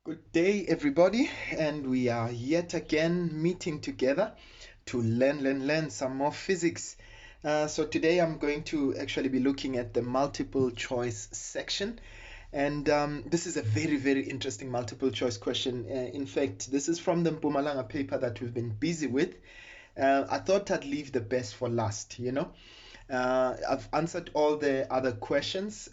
Good day, everybody, and we are yet again meeting together to learn some more physics. So today I'm going to actually be looking at the multiple choice section, and this is a very interesting multiple choice question. In fact, this is from the Mpumalanga paper that we've been busy with. I thought I'd leave the best for last, I've answered all the other questions.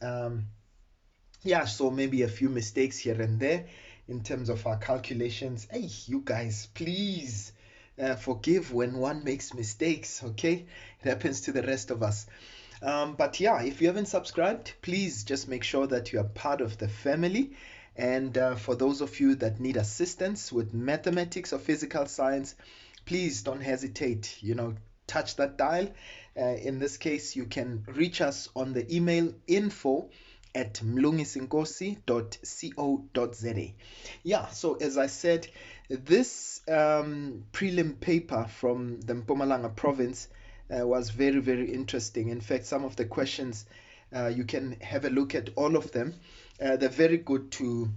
Yeah, so maybe a few mistakes here and there in terms of our calculations. Hey, you guys, please forgive when one makes mistakes, okay? It happens to the rest of us. But yeah, if you haven't subscribed, please just make sure that you are part of the family. And for those of you that need assistance with mathematics or physical science, please don't hesitate, touch that dial. In this case, you can reach us on the email info@mlungisinkosi.co.za. Yeah, so as I said, this prelim paper from the Mpumalanga province was very interesting. In fact, some of the questions, you can have a look at all of them. They're very good to,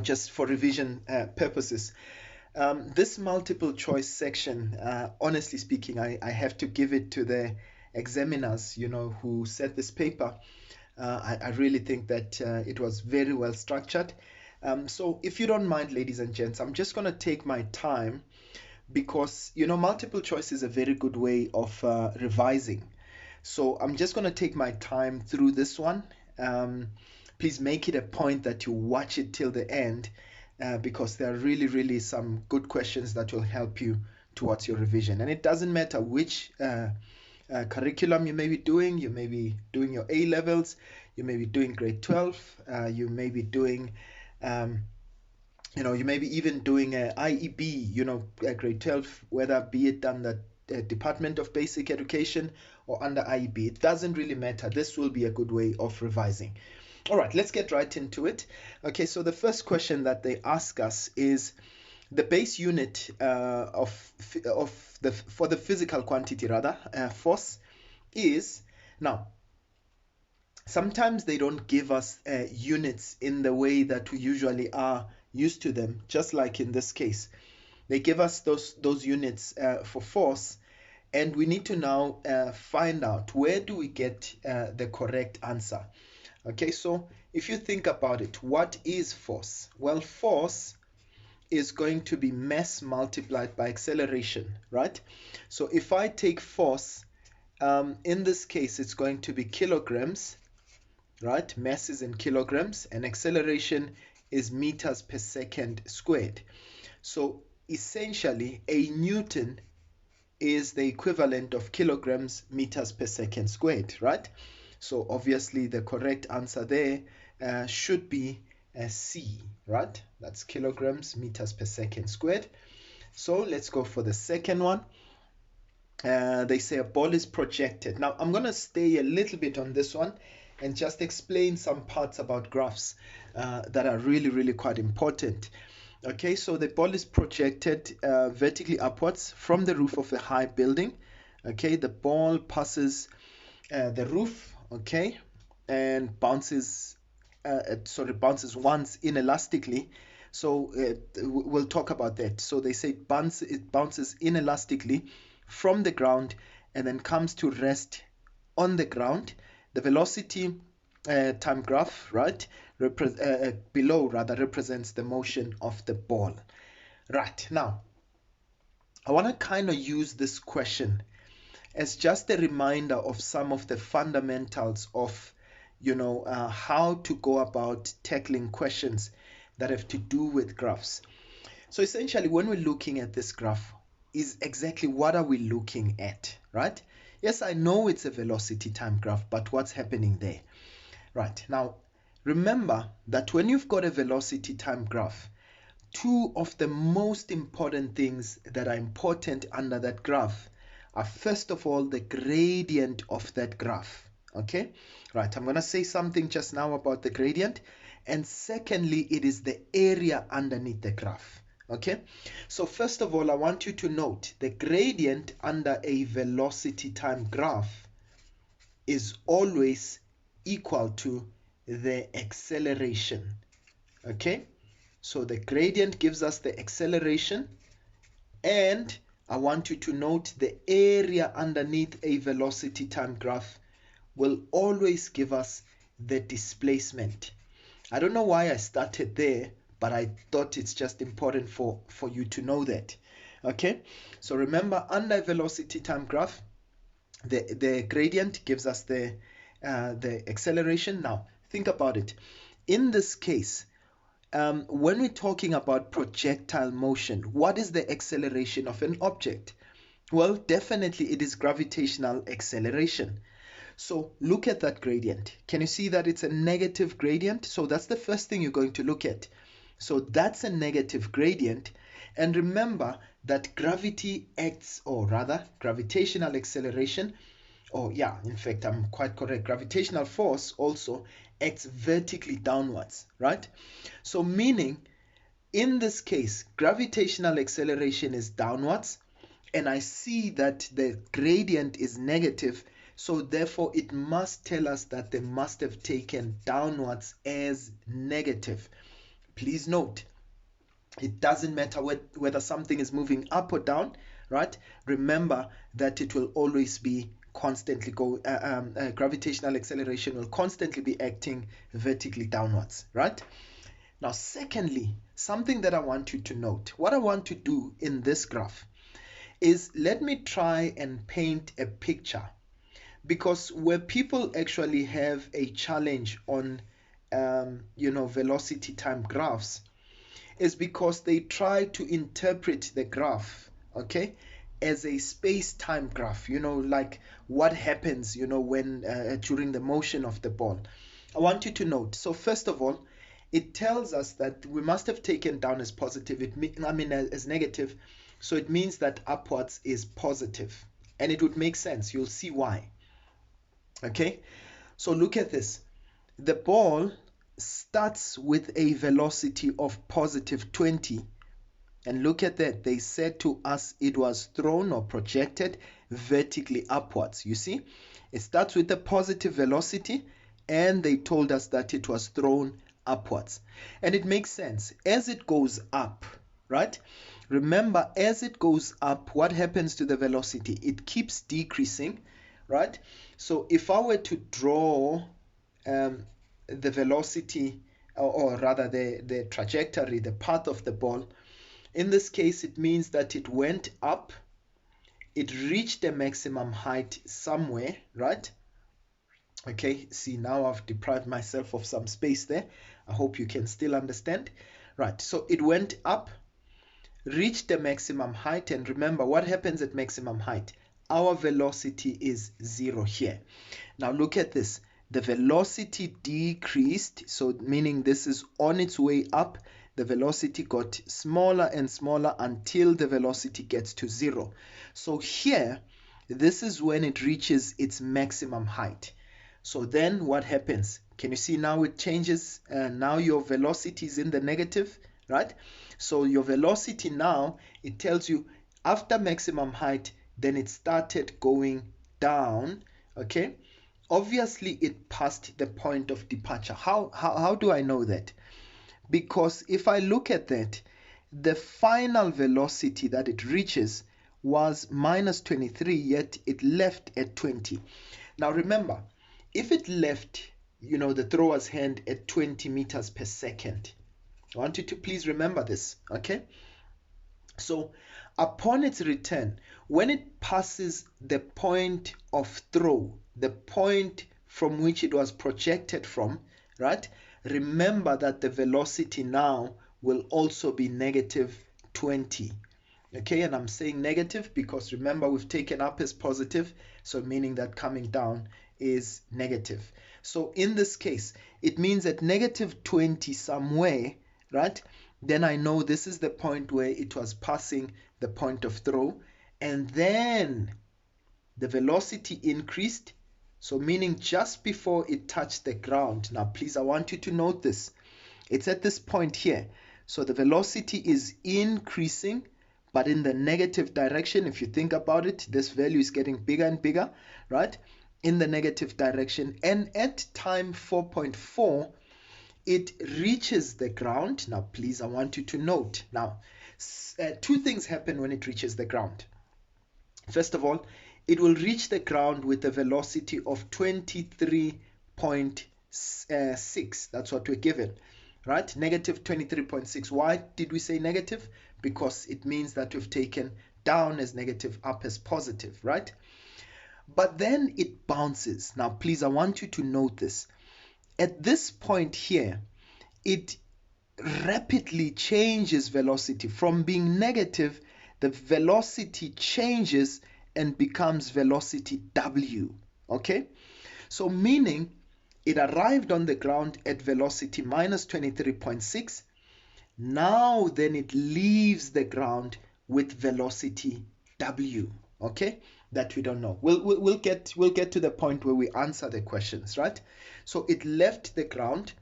just for revision purposes. This multiple choice section, honestly speaking, I have to give it to the examiners, who set this paper. I really think that it was very well structured. So if you don't mind, ladies and gents, I'm just going to take my time because, multiple choice is a very good way of revising. So I'm just going to take my time through this one. Please make it a point that you watch it till the end because there are really some good questions that will help you towards your revision. And it doesn't matter which curriculum you may be doing. You may be doing your A levels, you may be doing grade 12, you may be doing you may be even doing a IEB, grade 12, whether be it under Department of Basic Education or under IEB. It doesn't really matter. This will be a good way of revising. All right, let's get right into it. Okay, so the first question that they ask us is the base unit for the physical quantity, force, is. Now, sometimes they don't give us units in the way that we usually are used to them, just like in this case. They give us those units for force, and we need to now find out where do we get the correct answer. Okay, so if you think about it, what is force? Well, force is going to be mass multiplied by acceleration, right? So if I take force, in this case, it's going to be kilograms, right? Mass is in kilograms, and acceleration is meters per second squared. So essentially, a Newton is the equivalent of kilograms meters per second squared, right? So obviously the correct answer there should be C, right? That's kilograms meters per second squared. So let's go for the second one. They say a ball is projected. Now I'm going to stay a little bit on this one and just explain some parts about graphs that are really quite important. Okay, so the ball is projected vertically upwards from the roof of a high building. Okay, the ball passes the roof, okay, and bounces once inelastically. So we'll talk about that. So they say it bounces inelastically from the ground and then comes to rest on the ground. The velocity time graph, right, below represents the motion of the ball. Right, now I want to kind of use this question as just a reminder of some of the fundamentals of how to go about tackling questions that have to do with graphs. So essentially, when we're looking at this graph, is exactly what are we looking at, right? Yes, I know it's a velocity time graph, but what's happening there? Right, now remember that when you've got a velocity time graph, two of the most important things that are important under that graph are, first of all, the gradient of that graph. Okay, right, I'm going to say something just now about the gradient, and secondly, it is the area underneath the graph. Okay, so first of all, I want you to note the gradient under a velocity time graph is always equal to the acceleration. Okay, So the gradient gives us the acceleration, and I want you to note the area underneath a velocity time graph will always give us the displacement. I don't know why I started there, but I thought it's just important for you to know that. Okay, so remember, under velocity time graph, the gradient gives us the acceleration. Now think about it. In this case, when we're talking about projectile motion, what is the acceleration of an object? Well, definitely it is gravitational acceleration. So look at that gradient. Can you see that it's a negative gradient? So that's the first thing you're going to look at. So that's a negative gradient. And remember that gravity acts, or rather gravitational acceleration, in fact, I'm quite correct. Gravitational force also acts vertically downwards, right? So meaning, in this case, gravitational acceleration is downwards, and I see that the gradient is negative. So therefore, it must tell us that they must have taken downwards as negative. Please note, it doesn't matter whether something is moving up or down, right? Remember that it will always be constantly gravitational acceleration will constantly be acting vertically downwards, right? Now, secondly, something that I want you to note, what I want to do in this graph is, let me try and paint a picture, because where people actually have a challenge on velocity time graphs is because they try to interpret the graph, okay, as a space-time graph, like what happens, when during the motion of the ball. I want you to note, so first of all, it tells us that we must have taken down as positive, as negative, so it means that upwards is positive, and it would make sense. You'll see why. Okay, so look at this. The ball starts with a velocity of positive 20, and look at that. They said to us it was thrown or projected vertically upwards. You see, it starts with a positive velocity, and they told us that it was thrown upwards, and it makes sense as it goes up, right? Remember, as it goes up, what happens to the velocity? It keeps decreasing, right? So if I were to draw the velocity, or rather the trajectory, the path of the ball, in this case, it means that it went up, it reached the maximum height somewhere, right? Okay, see, now I've deprived myself of some space there. I hope you can still understand. Right, so it went up, reached the maximum height, and remember what happens at maximum height. Our velocity is 0 here. Now look at this. The velocity decreased, so meaning this is on its way up. The velocity got smaller and smaller until the velocity gets to 0. So here, this is when it reaches its maximum height. So then what happens? Can you see now it changes? Now your velocity is in the negative, right? So your velocity now, it tells you after maximum height, then it started going down, okay? Obviously, it passed the point of departure. How do I know that? Because if I look at that, the final velocity that it reaches was minus 23, yet it left at 20. Now remember, if it left, the thrower's hand at 20 meters per second, I want you to please remember this, okay? So upon its return, when it passes the point of throw, the point from which it was projected from, right? Remember that the velocity now will also be negative 20. Okay, and I'm saying negative because remember we've taken up as positive, so meaning that coming down is negative. So in this case, it means at negative 20 somewhere, right? Then I know this is the point where it was passing the point of throw, and then the velocity increased, so meaning just before it touched the ground. Now please, I want you to note this. It's at this point here. So the velocity is increasing, but in the negative direction. If you think about it, this value is getting bigger and bigger, right? In the negative direction. And at time 4.4, it reaches the ground. Now, please, I want you to note. Now, two things happen when it reaches the ground. First of all, it will reach the ground with a velocity of 23.6. That's what we're given, right? Negative 23.6. Why did we say negative? Because it means that we've taken down as negative, up as positive, right? But then it bounces. Now, please, I want you to note this. At this point here, it rapidly changes velocity. From being negative, the velocity changes and becomes velocity W. Okay? So meaning it arrived on the ground at velocity minus 23.6. Now then it leaves the ground with velocity W. Okay? That we don't know. We'll get to the point where we answer the questions, right? So it left the ground,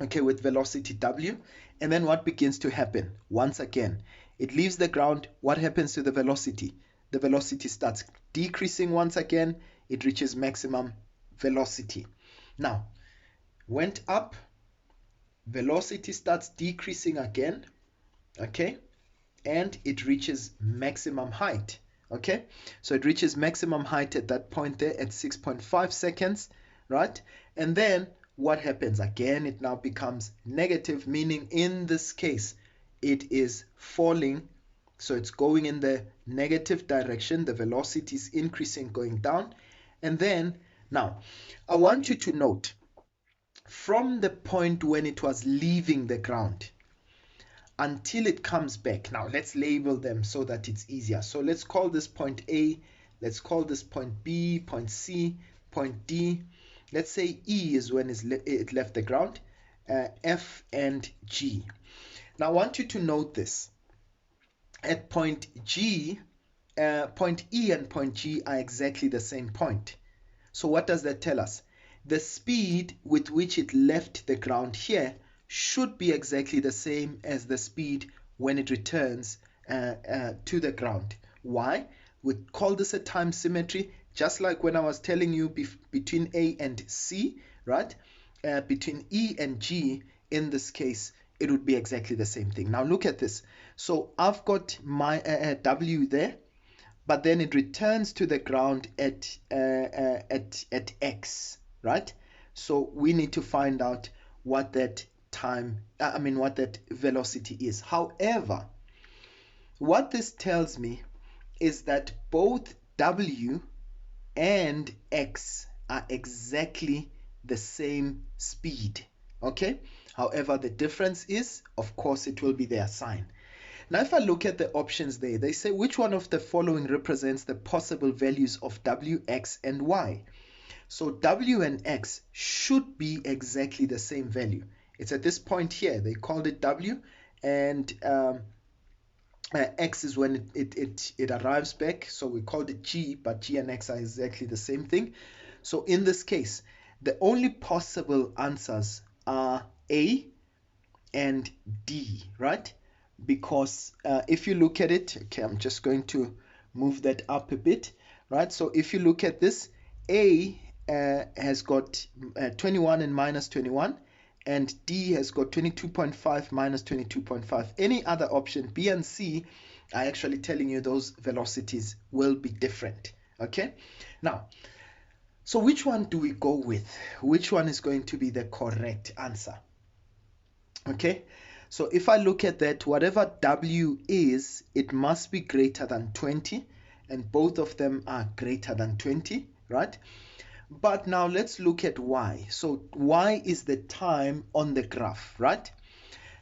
okay, with velocity W, and then what begins to happen? Once again, it leaves the ground. What happens to the velocity? The velocity starts decreasing once again. It reaches maximum velocity. Now, went up, velocity starts decreasing again, okay, and it reaches maximum height. Okay, so it reaches maximum height at that point there at 6.5 seconds, right? And then what happens? Again, it now becomes negative, meaning in this case, it is falling. So it's going in the negative direction. The velocity is increasing, going down. And then, now, I want you to note, from the point when it was leaving the ground, until it comes back. Now let's label them so that it's easier. So let's call this point A, let's call this point B, point C, point D. Let's say E is when it left the ground, F and G. Now I want you to note this. At point G, point E and point G are exactly the same point. So what does that tell us? The speed with which it left the ground here should be exactly the same as the speed when it returns to the ground. Why? We call this a time symmetry, just like when I was telling you between A and C, right? Between E and G, in this case, it would be exactly the same thing. Now look at this. So I've got my W there, but then it returns to the ground at X, right? So we need to find out what that what that velocity is. However, what this tells me is that both W and X are exactly the same speed. Okay? However, the difference is, of course, it will be their sign. Now, if I look at the options there, they say which one of the following represents the possible values of W, X, and Y. So W and X should be exactly the same value. It's at this point here. They called it W, and X is when it arrives back. So we called it G, but G and X are exactly the same thing. So in this case, the only possible answers are A and D, right? Because if you look at it, okay, I'm just going to move that up a bit, right? So if you look at this, A has got 21 and minus 21, and D has got 22.5 minus 22.5. Any other option, B and C, are actually telling you those velocities will be different. Okay, now, so which one do we go with? Which one is going to be the correct answer? Okay, so if I look at that, whatever W is, it must be greater than 20, and both of them are greater than 20, right? But now let's look at Y. So Y is the time on the graph, right?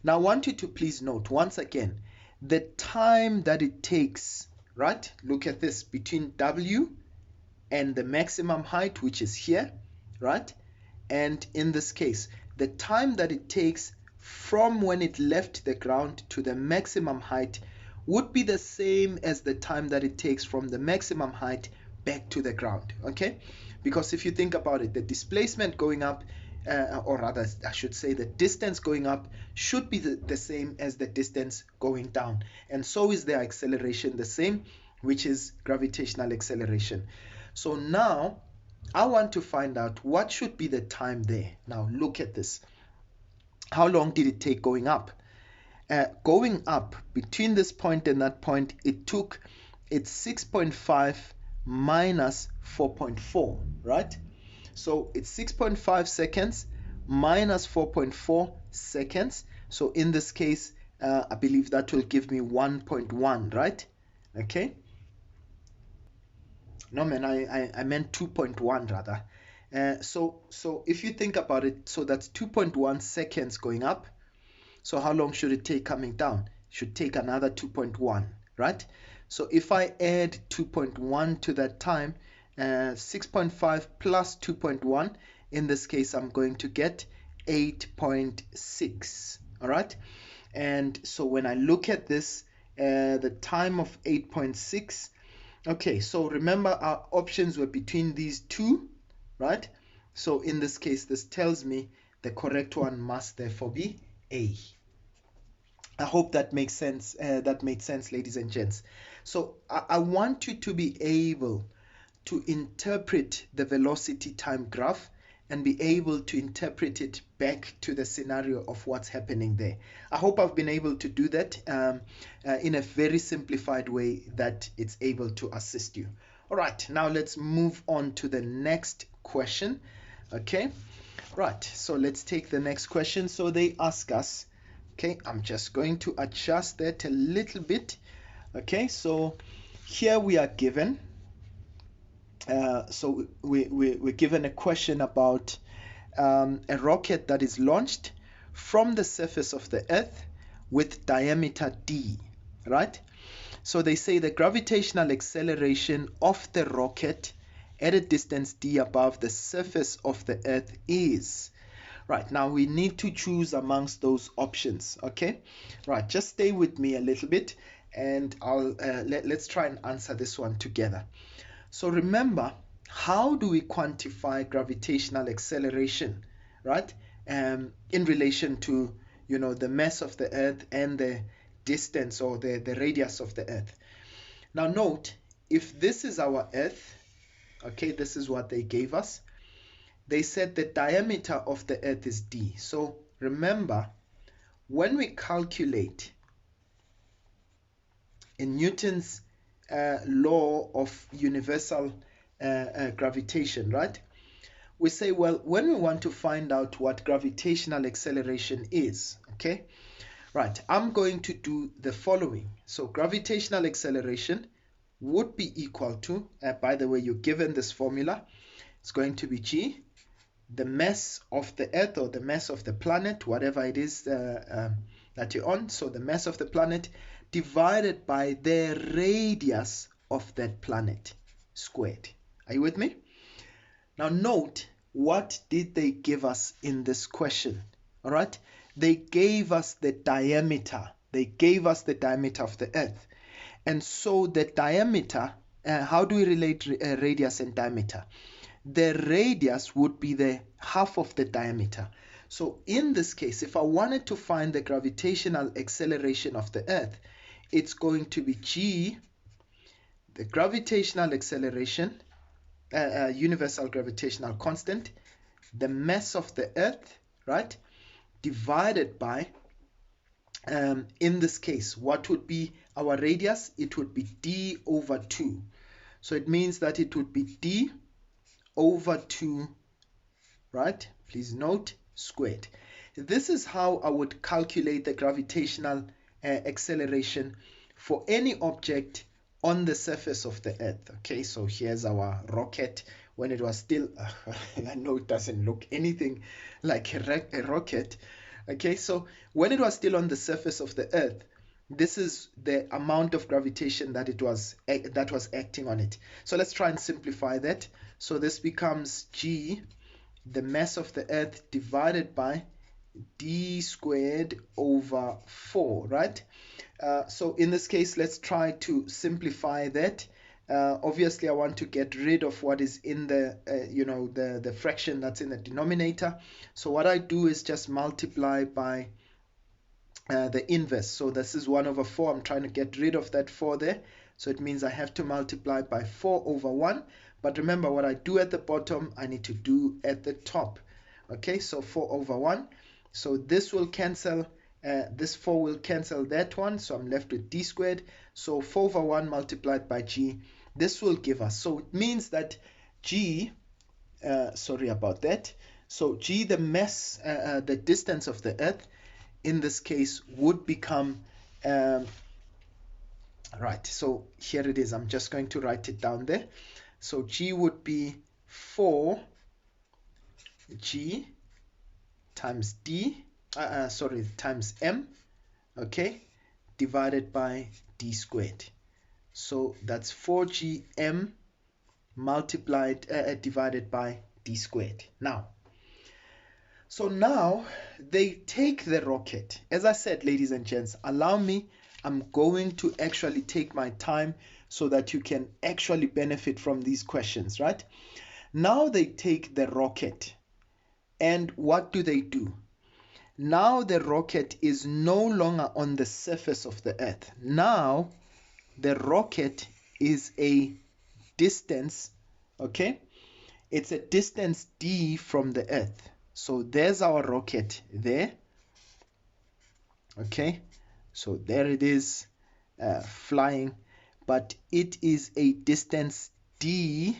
Now I want you to please note once again the time that it takes, right? Look at this, between W and the maximum height, which is here, right? And in this case, the time that it takes from when it left the ground to the maximum height would be the same as the time that it takes from the maximum height back to the ground, okay? Because if you think about it, the displacement going up, or rather I should say the distance going up should be the same as the distance going down, and so is the acceleration the same, which is gravitational acceleration. So now I want to find out what should be the time there. Now look at this. how long did it take going up? Going up between this point and that point, it's 6.5 minus 4.4, right? So it's 6.5 seconds minus 4.4 seconds. So in this case, I believe that will give me 1.1, right? Okay. No, man, I meant 2.1 rather. So if you think about it, so that's 2.1 seconds going up. So how long should it take coming down? Should take another 2.1, right? So if I add 2.1 to that time, 6.5 plus 2.1, in this case, I'm going to get 8.6, all right? And so when I look at this, the time of 8.6, okay, so remember our options were between these two, right? So in this case, this tells me the correct one must therefore be A. I hope that makes sense. That made sense, ladies and gents. So I want you to be able to interpret the velocity time graph and be able to interpret it back to the scenario of what's happening there. I hope I've been able to do that in a very simplified way that it's able to assist you. All right, now let's move on to the next question. Okay, right, so let's take the next question. So they ask us, okay, I'm just going to adjust that a little bit. Okay, so here we are given so we're given a question about a rocket that is launched from the surface of the Earth with diameter d, right? So they say the gravitational acceleration of the rocket at a distance d above the surface of the Earth is. Right, now we need to choose amongst those options, okay? Right, just stay with me a little bit and let's try and answer this one together. So remember, how do we quantify gravitational acceleration, right? In relation to, the mass of the Earth and the distance or the radius of the Earth. Now note, if this is our Earth, okay, this is what they gave us. They said the diameter of the Earth is d. So remember, when we calculate in Newton's law of universal gravitation, right? We say, well, when we want to find out what gravitational acceleration is, okay? Right, I'm going to do the following. So gravitational acceleration would be equal to, by the way, you're given this formula. It's going to be G, the mass of the Earth or the mass of the planet, whatever it is that you're on. So the mass of the planet divided by the radius of that planet squared. Are you with me? Now note, what did they give us in this question? All right, they gave us the diameter. They gave us the diameter of the Earth. And so the diameter, how do we relate radius and diameter? The radius would be the half of the diameter. So in this case, if I wanted to find the gravitational acceleration of the Earth, it's going to be G, the gravitational acceleration, universal gravitational constant, the mass of the Earth, right, divided by, in this case, what would be our radius? It would be d over 2. So it means that it would be d over 2, right? Please note, squared. This is how I would calculate the gravitational acceleration for any object on the surface of the Earth. Okay, so here's our rocket when it was still, I know it doesn't look anything like a rocket. Okay, so when it was still on the surface of the Earth, this is the amount of gravitation that was acting on it. So let's try and simplify that. So this becomes G, the mass of the Earth, divided by d squared over 4, right? So in this case, let's try to simplify that. Obviously, I want to get rid of what is in the, the fraction that's in the denominator. So what I do is just multiply by the inverse. So this is 1 over 4. I'm trying to get rid of that 4 there. So it means I have to multiply by 4 over 1. But remember, what I do at the bottom, I need to do at the top. Okay, so 4 over 1. So this will cancel, this 4 will cancel that one, so I'm left with d squared. So 4 over 1 multiplied by g, this will give us, so it means that g, sorry about that, so g, the mass, the distance of the earth in this case would become, right, so here it is, I'm just going to write it down there. So g would be 4g times d, sorry, times m, okay, divided by d squared. So that's 4gm multiplied, divided by d squared. Now, so now they take the rocket. As I said, ladies and gents, allow me, I'm going to actually take my time so that you can actually benefit from these questions, right? Now they take the rocket, and what do? Now the rocket is no longer on the surface of the earth. Now the rocket is a distance, okay? It's a distance d from the earth. So there's our rocket there, okay? So there it is, flying, but it is a distance d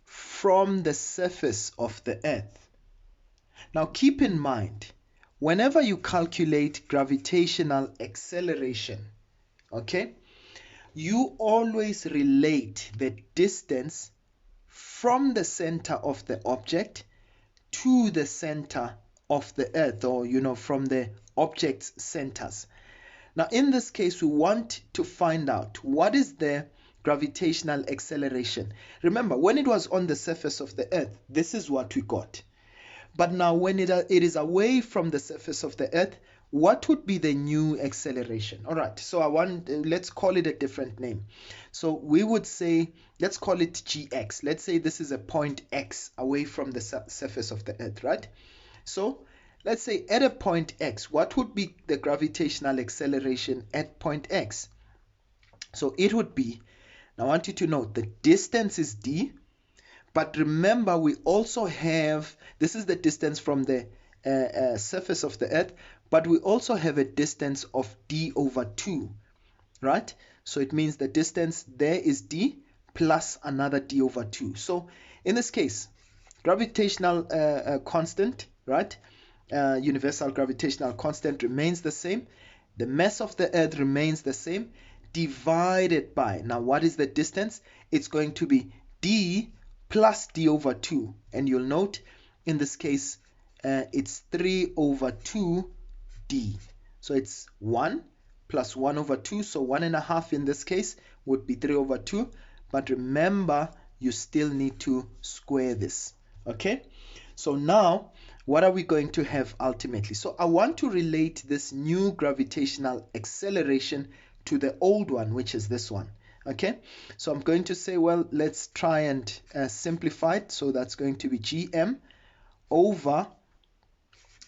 from the surface of the earth. Now keep in mind, whenever you calculate gravitational acceleration, okay, you always relate the distance from the center of the object to the center of the earth, or from the object's centers. Now in this case, we want to find out what is the gravitational acceleration. Remember, when it was on the surface of the earth, this is what we got. But now when it is away from the surface of the earth, what would be the new acceleration? All right, so let's call it a different name. So we would say, let's call it gx. Let's say this is a point x away from the surface of the earth, right? So let's say at a point x, what would be the gravitational acceleration at point x? So it would be, now I want you to note, the distance is d, but remember we also have, this is the distance from the surface of the earth, but we also have a distance of d over 2, right? So it means the distance there is d plus another d over 2. So in this case, gravitational constant, right? Universal gravitational constant remains the same. The mass of the earth remains the same, divided by, now what is the distance? It's going to be d plus d over 2. And you'll note, in this case, it's 3 over 2 d. So it's 1 plus 1 over 2. So 1.5 in this case would be 3 over 2. But remember, you still need to square this. Okay? So now, what are we going to have ultimately? So I want to relate this new gravitational acceleration to the old one, which is this one. Okay, so I'm going to say, well, let's try and simplify it. So that's going to be gm over,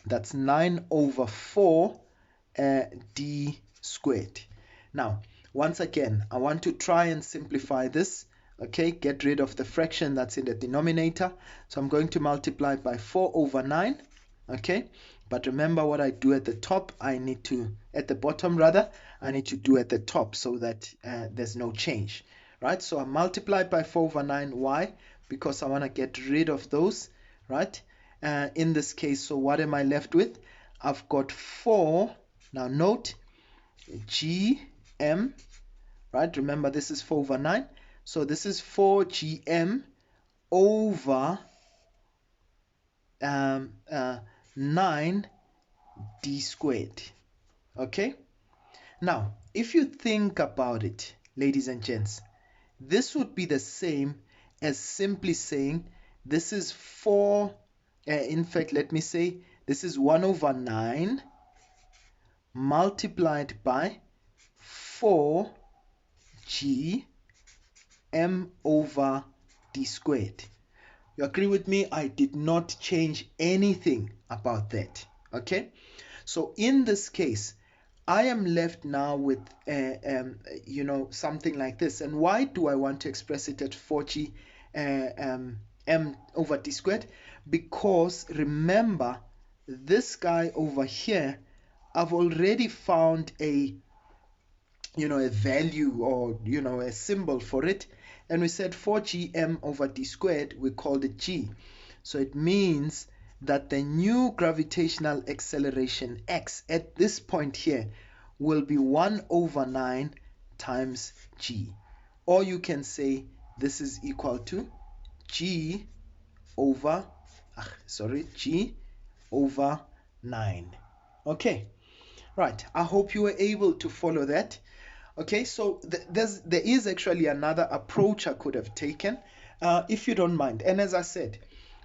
that's 9 over 4 d squared. Now, once again, I want to try and simplify this. Okay, get rid of the fraction that's in the denominator. So I'm going to multiply by 4 over 9. Okay, but remember what I do at the top, at the bottom rather, I need to do at the top so that there's no change, right? So I multiply by 4 over 9. Why? Because I want to get rid of those, right? In this case, so what am I left with? I've got 4. Now note, gm, right? Remember, this is 4 over 9. So this is 4gm over 9 d squared. Okay? Now, if you think about it, ladies and gents, this would be the same as simply saying this is 4, in fact, let me say this is 1 over 9 multiplied by 4g m over d squared. You agree with me? I did not change anything about that. Okay? So in this case, I am left now with something like this. And why do I want to express it at 4g m over d squared? Because remember, this guy over here, I've already found a a value, or a symbol for it, and we said 4gm over d squared, we called it g. So it means that the new gravitational acceleration x at this point here will be 1/9 times g, or you can say this is equal to g over g over 9. Okay, right, I hope you were able to follow that. Okay, so there is actually another approach I could have taken, if you don't mind. And as I said,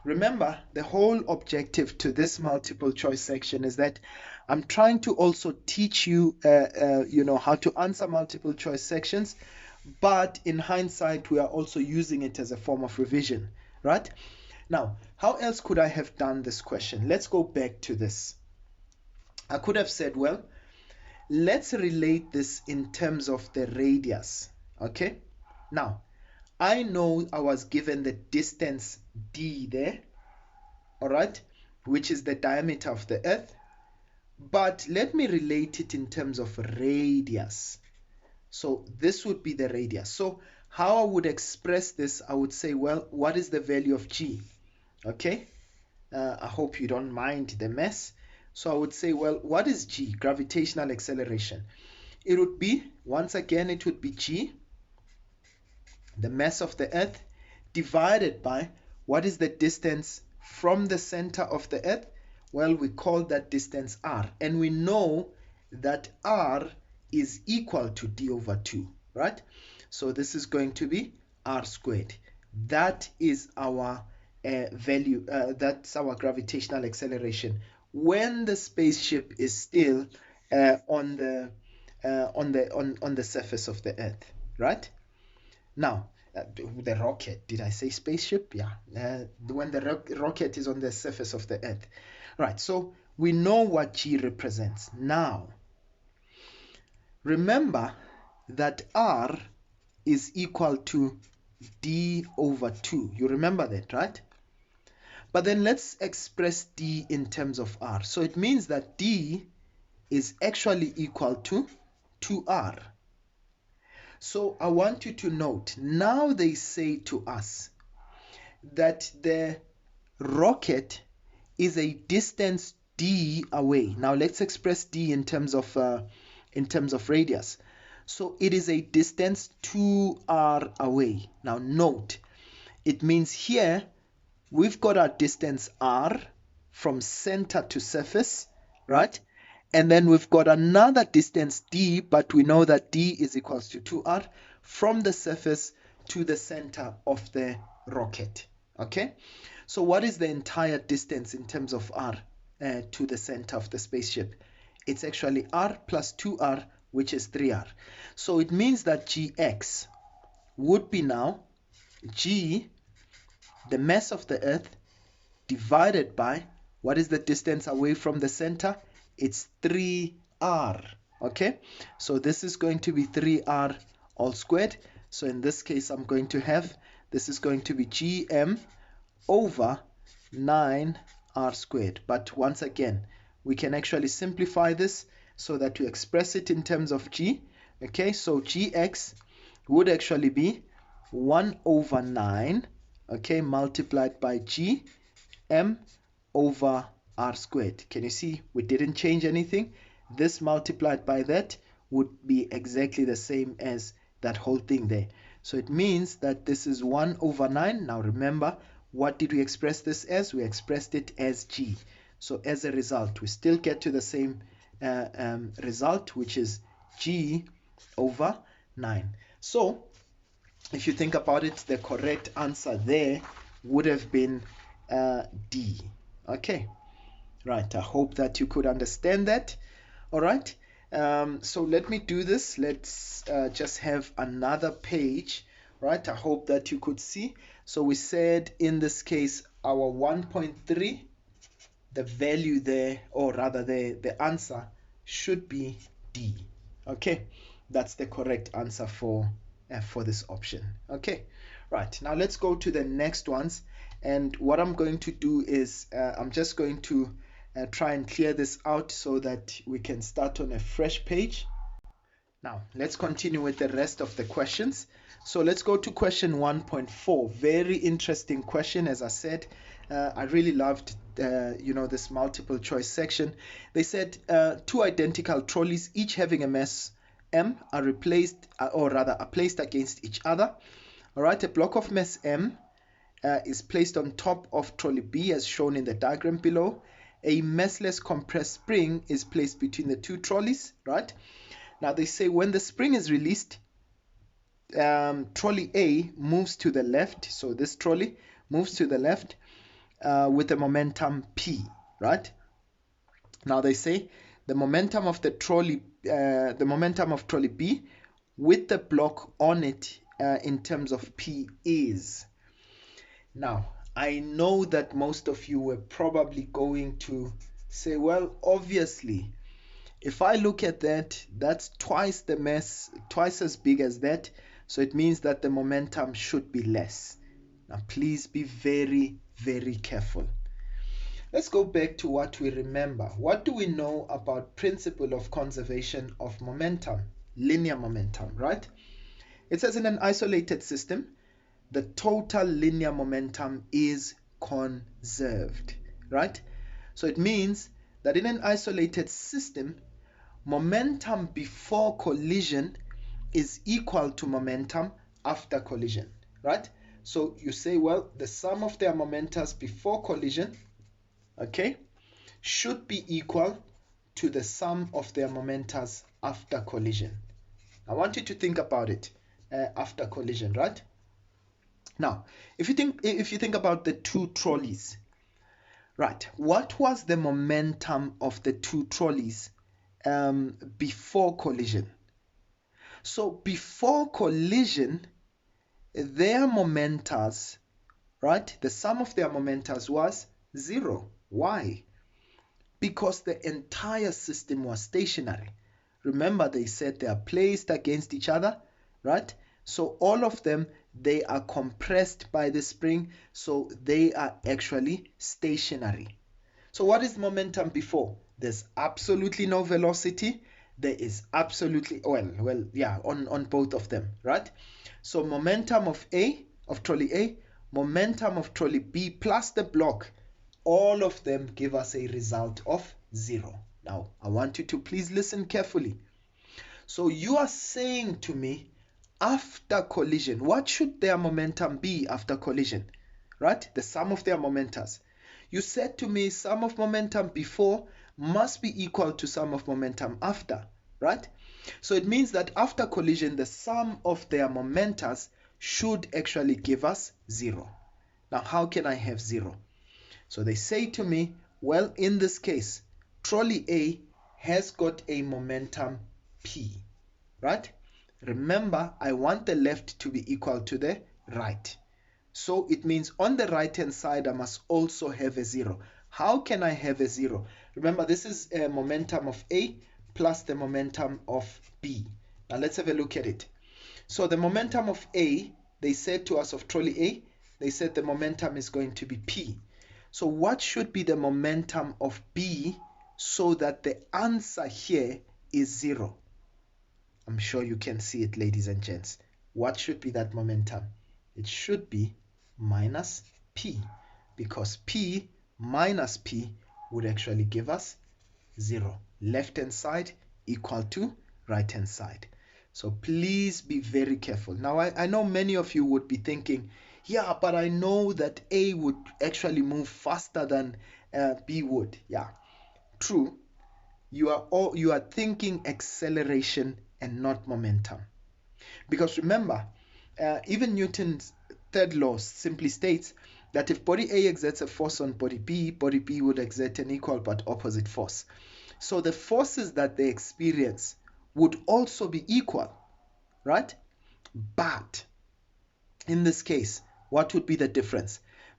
remember, the whole objective to this multiple choice section is that I'm trying to also teach you, how to answer multiple choice sections, but in hindsight, we are also using it as a form of revision, right? Now, how else could I have done this question? Let's go back to this. I could have said, well, let's relate this in terms of the radius. Okay, now I know I was given the distance d there, all right, which is the diameter of the earth, but let me relate it in terms of radius. So this would be the radius. So how I would express this, I would say, well, what is the value of g? Okay, I hope you don't mind the mess. So I would say, well, what is g, gravitational acceleration? It would be, once again, it would be g, the mass of the earth, divided by what is the distance from the center of the earth? Well, we call that distance r, and we know that r is equal to d over 2, right? So this is going to be r squared. That is our value, that's our gravitational acceleration when the spaceship is still on the surface of the earth, right? Now, the rocket, did I say spaceship? Yeah, when the rocket is on the surface of the earth, right? So we know what g represents. Now, remember that r is equal to d over 2. You remember that, right? But then let's express d in terms of r. So it means that d is actually equal to 2r. So I want you to note, now they say to us that the rocket is a distance d away. Now let's express d in terms of radius. So it is a distance 2r away. Now note, it means here we've got our distance r from center to surface, right? And then we've got another distance d, but we know that d is equals to 2r from the surface to the center of the rocket. Okay, so what is the entire distance in terms of r to the center of the spaceship? It's actually r plus 2r, which is 3r. So it means that gx would be now g, the mass of the earth, divided by what is the distance away from the center? It's 3r. Okay, so this is going to be 3r all squared. So in this case, I'm going to have, this is going to be gm over 9r squared. But once again, we can actually simplify this so that we express it in terms of g. Okay, so gx would actually be 1/9, okay, multiplied by g m over r squared. Can you see we didn't change anything? This multiplied by that would be exactly the same as that whole thing there. So it means that this is 1/9. Now remember, what did we express this as? We expressed it as g. So as a result, we still get to the same result, which is g over 9. So if you think about it, the correct answer there would have been D. Okay, right, I hope that you could understand that. All right, so let me do this. Let's just have another page, right? I hope that you could see. So we said in this case our 1.3, the value there, or rather the answer should be D. Okay, that's the correct answer for this option. Okay, right, now let's go to the next ones. And what I'm going to do is I'm just going to try and clear this out so that we can start on a fresh page. Now, let's continue with the rest of the questions. So let's go to question 1.4. Very interesting question, as I said. I really loved, this multiple choice section. They said two identical trolleys, each having a mass m, are placed against each other. All right, a block of mass m is placed on top of trolley B, as shown in the diagram below. A massless compressed spring is placed between the two trolleys, right? Now they say when the spring is released, trolley A moves to the left. So this trolley moves to the left with a momentum P, right? Now they say the momentum of trolley B with the block on it in terms of P is. Now, I know that most of you were probably going to say, well, obviously, if I look at that, that's twice the mass, twice as big as that. So it means that the momentum should be less. Now, please be very, very careful. Let's go back to what we remember. What do we know about principle of conservation of momentum? Linear momentum, right? It says in an isolated system, the total linear momentum is conserved, right? So it means that in an isolated system, momentum before collision is equal to momentum after collision, right? So you say, well, the sum of their momentas before collision, okay, should be equal to the sum of their momentas after collision. I want you to think about it after collision, right? Now, if you think about the two trolleys, right? What was the momentum of the two trolleys before collision? So before collision, their momentas, right? The sum of their momentas was 0. Why? Because the entire system was stationary. Remember, they said they are placed against each other, right? So all of them, they are compressed by the spring, so they are actually stationary. So what is momentum before? There's absolutely no velocity. There is absolutely, on both of them, right? So momentum of trolley A, momentum of trolley B plus the block, all of them give us a result of 0. Now, I want you to please listen carefully. So you are saying to me, after collision, what should their momentum be after collision, right? The sum of their momentas. You said to me, sum of momentum before must be equal to sum of momentum after, right? So it means that after collision, the sum of their momentas should actually give us 0. Now, how can I have 0? So they say to me, well, in this case, trolley A has got a momentum P, right? Remember, I want the left to be equal to the right. So it means on the right-hand side, I must also have a 0. How can I have a 0? Remember, this is a momentum of A plus the momentum of B. Now let's have a look at it. So the momentum of A, they said to us of trolley A, they said the momentum is going to be P. So what should be the momentum of B so that the answer here is 0? I'm sure you can see it, ladies and gents. What should be that momentum? It should be minus P, because P minus P would actually give us 0. Left-hand side equal to right-hand side. So please be very careful. Now, I know many of you would be thinking, yeah, but I know that A would actually move faster than B would. Yeah, true. You are thinking acceleration and not momentum. Because remember, even Newton's third law simply states that if body A exerts a force on body B would exert an equal but opposite force. So the forces that they experience would also be equal, right? But in this case, what would be the difference?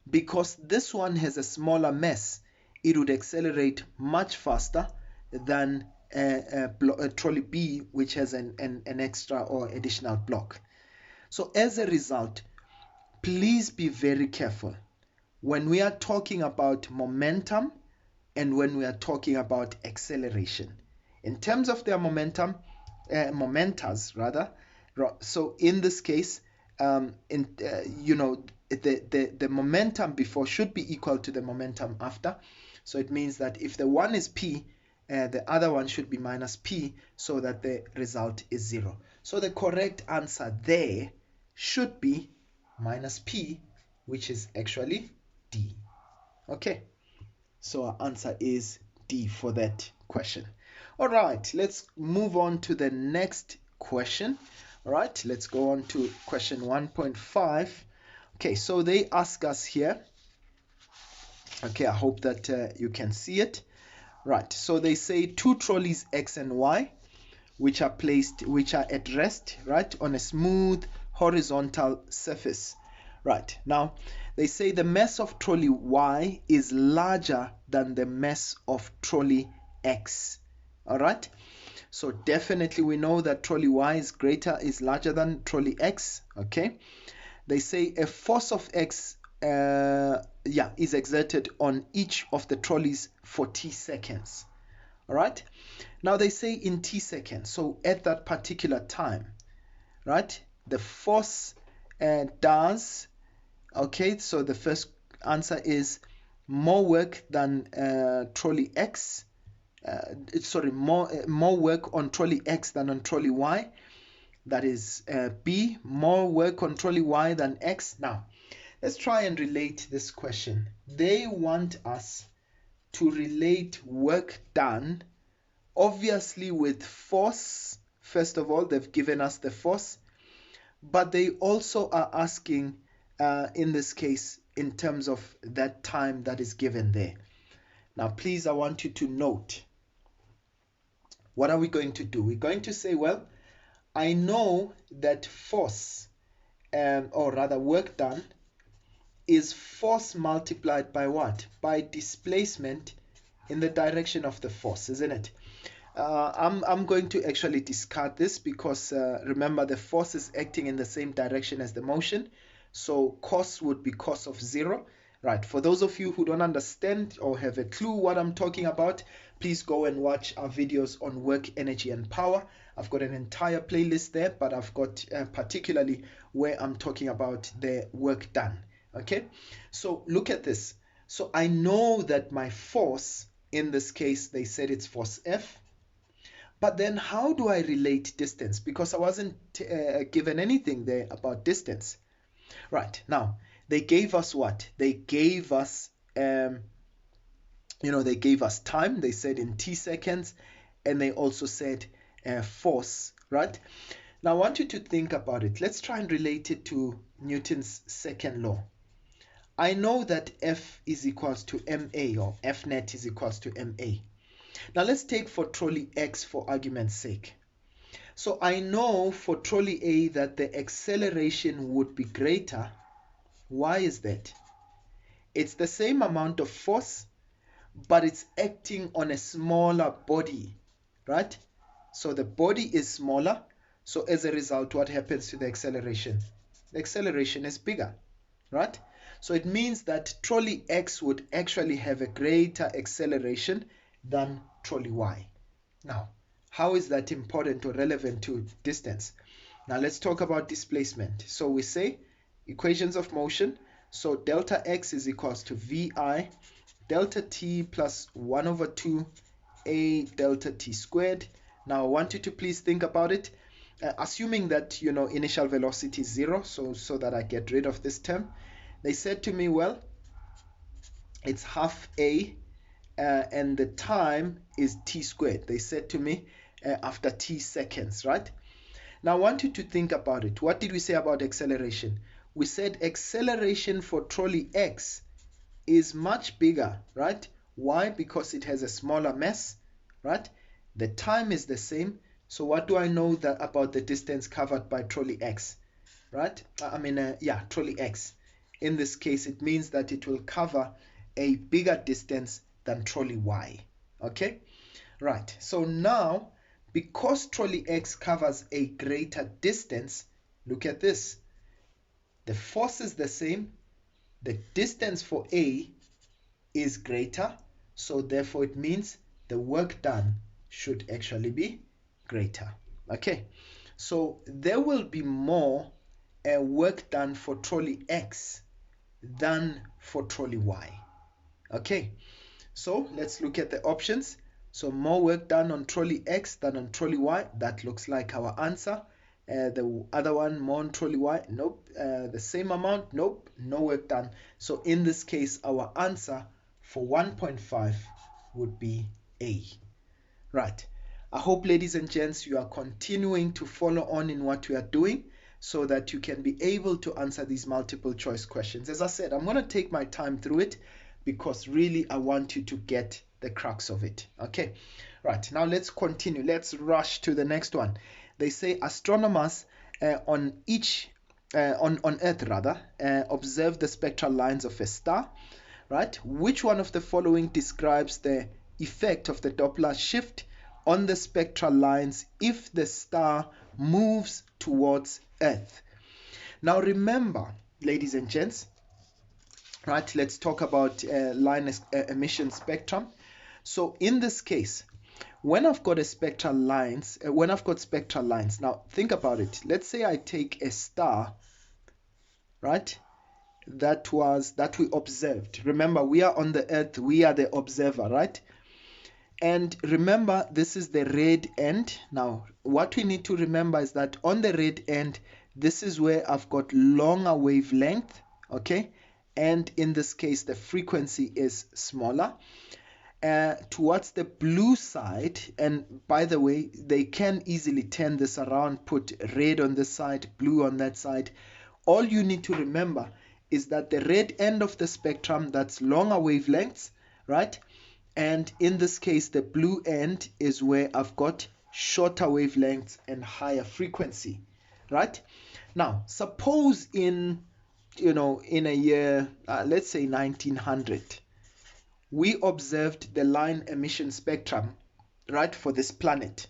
Because this one has a smaller mass, it would accelerate much faster than a trolley B, which has an extra or additional block. So as a result, please be very careful when we are talking about momentum and when we are talking about acceleration. In terms of their momentas rather, so in this case, the momentum before should be equal to the momentum after. So it means that if the one is p, the other one should be minus p, so that the result is 0. So the correct answer there should be minus p, which is actually D. Okay, so our answer is D for that question. All right, let's move on to the next question. All right, let's go on to question 1.5. Okay, so they ask us here. Okay, I hope that you can see it. Right, so they say 2 trolleys X and Y, which are at rest, right, on a smooth horizontal surface. Right, now they say the mass of trolley Y is larger than the mass of trolley X. All right, so definitely we know that trolley Y is larger than trolley X. Okay, they say a force of X is exerted on each of the trolleys for T seconds. All right, now they say in T seconds, so at that particular time, right, the force does, okay, so the first answer is more work than trolley X, more work on trolley X than on trolley Y. That is B, more work on trolley Y than X. Now, let's try and relate this question. They want us to relate work done, obviously with force. First of all, they've given us the force, but they also are asking, in this case, in terms of that time that is given there. Now, please, I want you to note, what are we going to do? We're going to say, well, I know that force, or rather work done, is force multiplied by what? By displacement in the direction of the force, isn't it? I'm going to actually discard this because remember, the force is acting in the same direction as the motion, so cos would be cos of 0. Right, for those of you who don't understand or have a clue what I'm talking about, please go and watch our videos on work, energy and power. I've got an entire playlist there, but I've got particularly where I'm talking about the work done. Okay, so look at this. So I know that my force, in this case, they said it's force F. But then how do I relate distance? Because I wasn't given anything there about distance. Right, now, they gave us what? They gave us, they gave us time. They said in T seconds, and they also said force, right? Now, I want you to think about it. Let's try and relate it to Newton's second law. I know that F is equals to ma, or F net is equals to ma. Now let's take for trolley X for argument's sake. So I know for trolley A that the acceleration would be greater. Why is that? It's the same amount of force, but it's acting on a smaller body, right? So the body is smaller. So as a result, what happens to the acceleration? The acceleration is bigger, right? So it means that trolley X would actually have a greater acceleration than trolley Y. Now, how is that important or relevant to distance? Now let's talk about displacement. So we say equations of motion. So delta X is equals to VI delta T plus 1 over 2 A delta T squared. Now I want you to please think about it. Assuming that, initial velocity is 0, so that I get rid of this term. They said to me, well, it's half A, and the time is T squared. They said to me after T seconds, right? Now I want you to think about it. What did we say about acceleration? We said acceleration for trolley X is much bigger, right? Why? Because it has a smaller mass, right? The time is the same. So what do I know about the distance covered by trolley X, right? Trolley X. In this case, it means that it will cover a bigger distance than trolley Y. Okay, right. So now, because trolley X covers a greater distance, look at this. The force is the same. The distance for A is greater. So therefore it means the work done should actually be greater. Okay, so there will be more work done for trolley X than for trolley Y. Okay, so let's look at the options. So more work done on trolley X than on trolley Y. That looks like our answer. The other one, more on trolley Y. Nope. The same amount. Nope. No work done. So in this case, our answer for 1.5 would be A. Right. I hope, ladies and gents, you are continuing to follow on in what we are doing so that you can be able to answer these multiple choice questions. As I said, I'm going to take my time through it because really I want you to get the crux of it. Okay, right, now let's continue. Let's rush to the next one. They say astronomers on Earth rather observe the spectral lines of a star. Right, which one of the following describes the effect of the Doppler shift on the spectral lines if the star moves towards Earth? Now remember, ladies and gents, right, let's talk about line emission spectrum. So in this case, when I've got spectral lines, now think about it. Let's say I take a star, right, that we observed. Remember, we are on the Earth, we are the observer, right? And remember, this is the red end. Now, what we need to remember is that on the red end, this is where I've got longer wavelength, okay? And in this case, the frequency is smaller. Towards the blue side, and by the way, they can easily turn this around, put red on this side, blue on that side. All you need to remember is that the red end of the spectrum, that's longer wavelengths, right? And in this case, the blue end is where I've got shorter wavelengths and higher frequency, right? Now, suppose in a year, let's say 1900, we observed the line emission spectrum, right, for this planet,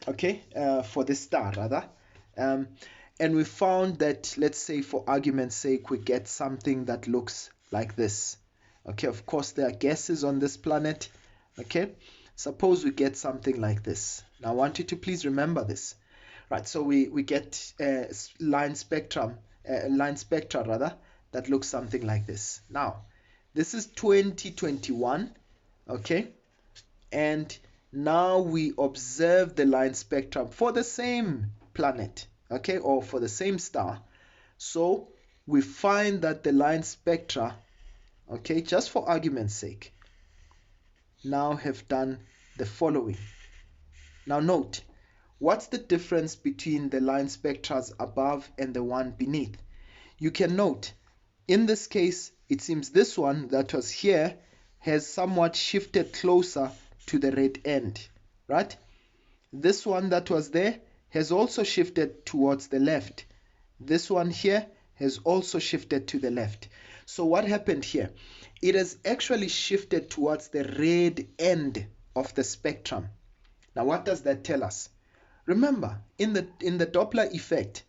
okay, for this star rather, and we found that, let's say for argument's sake, we get something that looks like this. Okay, of course there are gases on this planet. Okay, suppose we get something like this. Now I want you to please remember this, right? So we get line spectra rather, that looks something like this. Now this is 2021, okay, and now we observe the line spectrum for the same planet, okay, or for the same star. So we find that the line spectra, okay, just for argument's sake, now have done the following. Now note, what's the difference between the line spectras above and the one beneath? You can note, in this case, it seems this one that was here has somewhat shifted closer to the red end, right? This one that was there has also shifted towards the left. This one here has also shifted to the left. So what happened here? It has actually shifted towards the red end of the spectrum. Now what does that tell us? Remember, in the Doppler effect,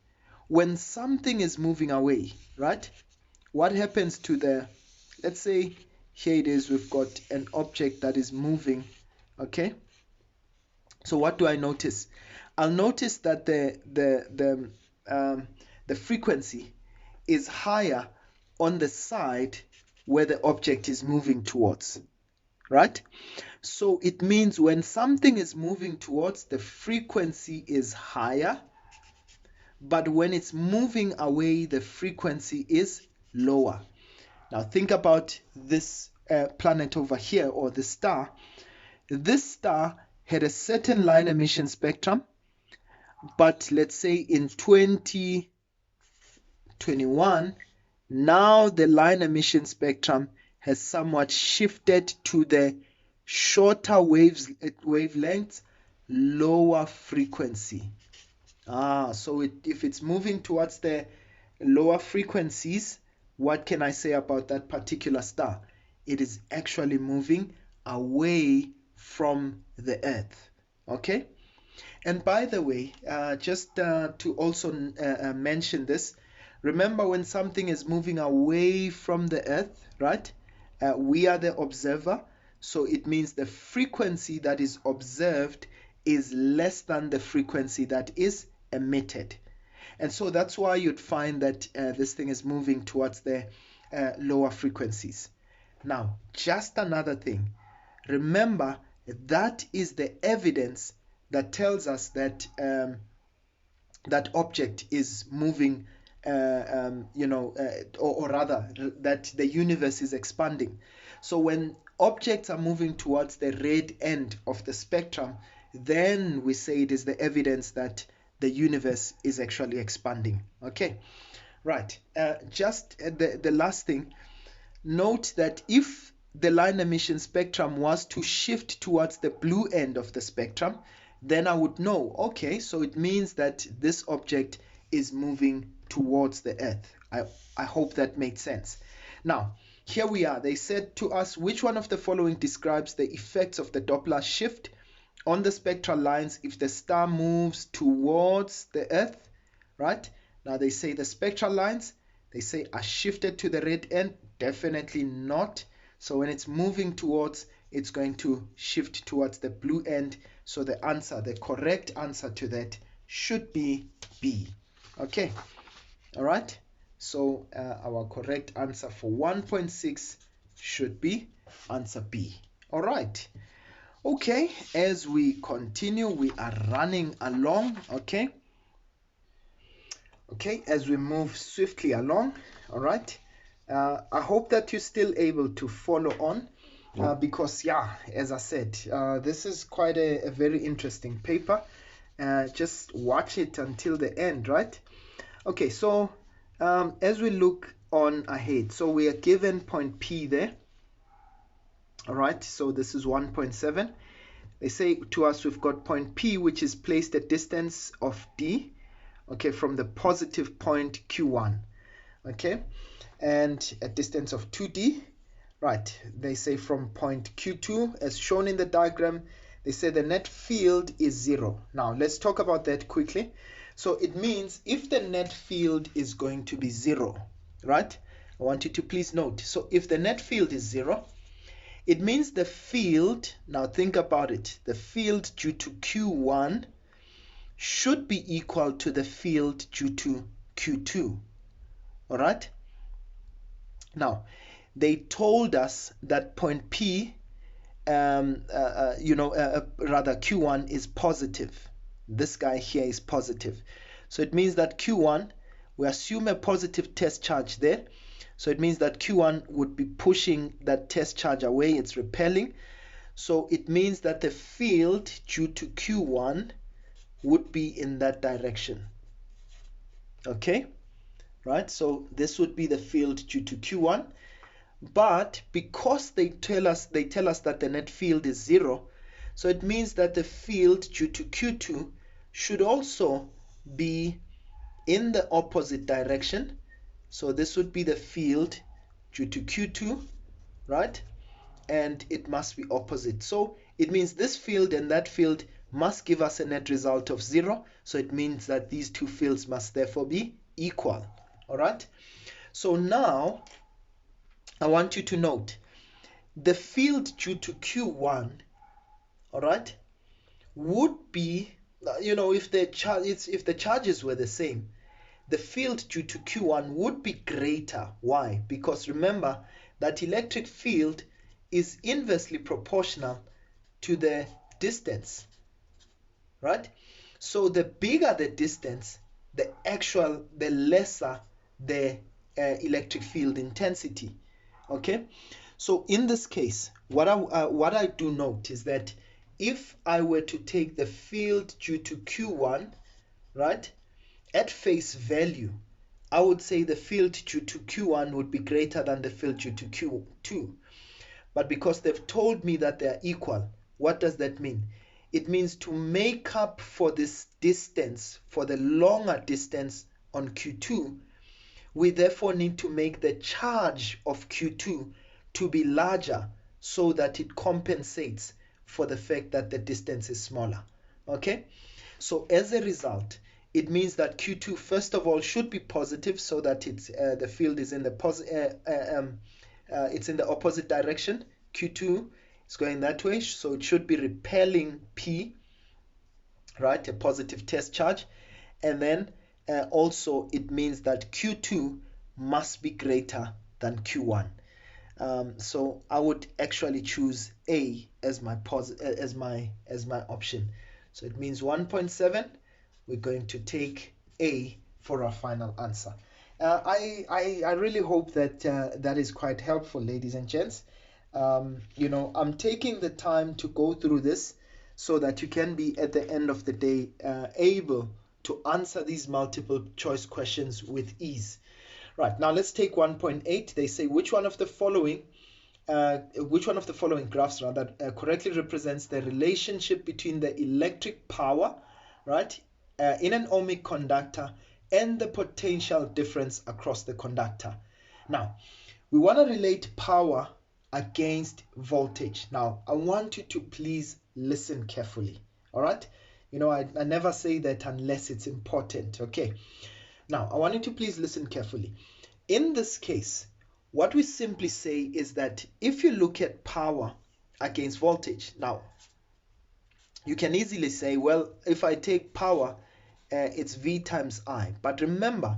when something is moving away, right? What happens to the, let's say here it is, we've got an object that is moving, okay? So what do I notice? I'll notice that the frequency is higher on the side where the object is moving towards, right? So it means when something is moving towards, the frequency is higher, but when it's moving away, the frequency is lower. Now think about this planet over here, or the star. This star had a certain line emission spectrum, but let's say in 2021, now the line emission spectrum has somewhat shifted to the shorter wavelengths, lower frequency. So if it's moving towards the lower frequencies, what can I say about that particular star? It is actually moving away from the Earth. Okay? And by the way, just to also mention this, remember when something is moving away from the Earth, right? We are the observer. So it means the frequency that is observed is less than the frequency that is emitted. And so that's why you'd find that this thing is moving towards the lower frequencies. Now, just another thing. Remember, that is the evidence that tells us that that object is moving, or rather that the universe is expanding. So when objects are moving towards the red end of the spectrum, then we say it is the evidence that the universe is actually expanding. Okay, right. Just the last thing, note that if the line emission spectrum was to shift towards the blue end of the spectrum, then I would know, okay, so it means that this object is moving towards the Earth. I hope that made sense. Now, here we are. They said to us, which one of the following describes the effects of the Doppler shift on the spectral lines if the star moves towards the Earth, right? Now they say the spectral lines, they say are shifted to the red end. Definitely not. So when it's moving towards, it's going to shift towards the blue end. So the answer, the correct answer to that should be B. Okay. All right. So our correct answer for 1.6 should be answer B. All right. Okay. As we continue, we are running along. Okay. Okay. As we move swiftly along. All right. I hope that you're still able to follow on. Because yeah, as I said, this is quite a very interesting paper. Just watch it until the end, right? Okay, so as we look on ahead, so we are given point P there. All right, so this is 1.7. They say to us we've got point P, which is placed at distance of D, okay, from the positive point Q1, okay, and a distance of 2D. Right, they say from point Q2, as shown in the diagram, they say the net field is 0. Now, let's talk about that quickly. So it means if the net field is going to be 0, right? I want you to please note. So if the net field is 0, it means the field, now think about it, the field due to Q1 should be equal to the field due to Q2. All right? Now, they told us that point P, rather Q1 is positive. This guy here is positive. So it means that Q1, we assume a positive test charge there. So it means that Q1 would be pushing that test charge away. It's repelling. So it means that the field due to Q1 would be in that direction. Okay? Right? So this would be the field due to Q1. But because they tell us that the net field is 0, so it means that the field due to Q2 should also be in the opposite direction. So this would be the field due to Q2, right? And it must be opposite. So it means this field and that field must give us a net result of 0. So it means that these two fields must therefore be equal. All right? So now I want you to note the field due to Q1, all right, would be, if the charges were the same, the field due to Q1 would be greater. Why? Because remember that electric field is inversely proportional to the distance, right? So the bigger the distance, the lesser the electric field intensity. Okay, so in this case, what I do note is that if I were to take the field due to Q1, right, at face value, I would say the field due to Q1 would be greater than the field due to Q2. But because they've told me that they are equal, what does that mean? It means to make up for this distance, for the longer distance on Q2, we therefore need to make the charge of Q2 to be larger so that it compensates for the fact that the distance is smaller. Okay? So as a result, it means that Q2 first of all should be positive so that it's the field is in the it's in the opposite direction, Q2, It's going that way, so it should be repelling P, right? A positive test charge. And then also it means that Q2 must be greater than Q1. So I would actually choose A as my option. So it means 1.7. We're going to take A for our final answer. I really hope that that is quite helpful, ladies and gents. I'm taking the time to go through this so that you can be, at the end of the day, able to answer these multiple choice questions with ease. Right, now let's take 1.8. They say which one of the following graphs correctly represents the relationship between the electric power, right, in an ohmic conductor and the potential difference across the conductor. Now, we want to relate power against voltage. Now, I want you to please listen carefully. All right? I never say that unless it's important. Okay. Now, I want you to please listen carefully. In this case, what we simply say is that if you look at power against voltage, now, you can easily say, well, if I take power, it's V times I. But remember,